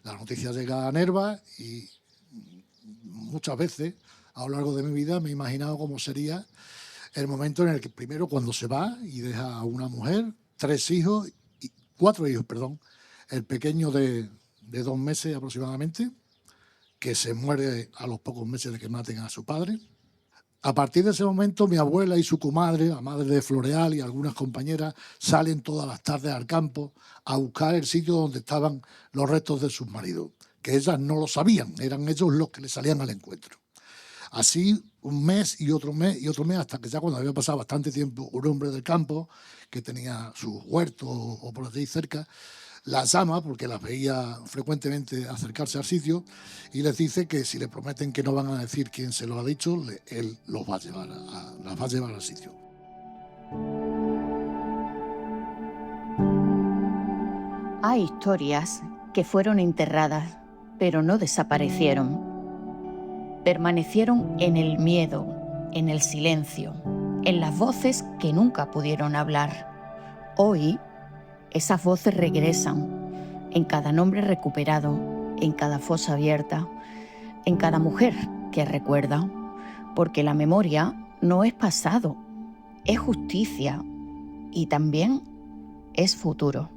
La noticia llega a Nerva y muchas veces a lo largo de mi vida me he imaginado cómo sería el momento en el que primero cuando se va y deja a una mujer, 4 hijos, el pequeño de 2 meses aproximadamente, que se muere a los pocos meses de que maten a su padre. A partir de ese momento, mi abuela y su comadre, la madre de Floreal y algunas compañeras, salen todas las tardes al campo a buscar el sitio donde estaban los restos de sus maridos, que ellas no lo sabían, eran ellos los que le salían al encuentro. Así, un mes y otro mes y otro mes, hasta que ya cuando había pasado bastante tiempo, un hombre del campo, que tenía su huerto o por allí cerca, las llama, porque las veía frecuentemente acercarse al sitio, y les dice que si le prometen que no van a decir quién se lo ha dicho, él las va a llevar al sitio. Hay historias que fueron enterradas, pero no desaparecieron. Permanecieron en el miedo, en el silencio, en las voces que nunca pudieron hablar. Hoy, esas voces regresan en cada nombre recuperado, en cada fosa abierta, en cada mujer que recuerda, porque la memoria no es pasado, es justicia y también es futuro.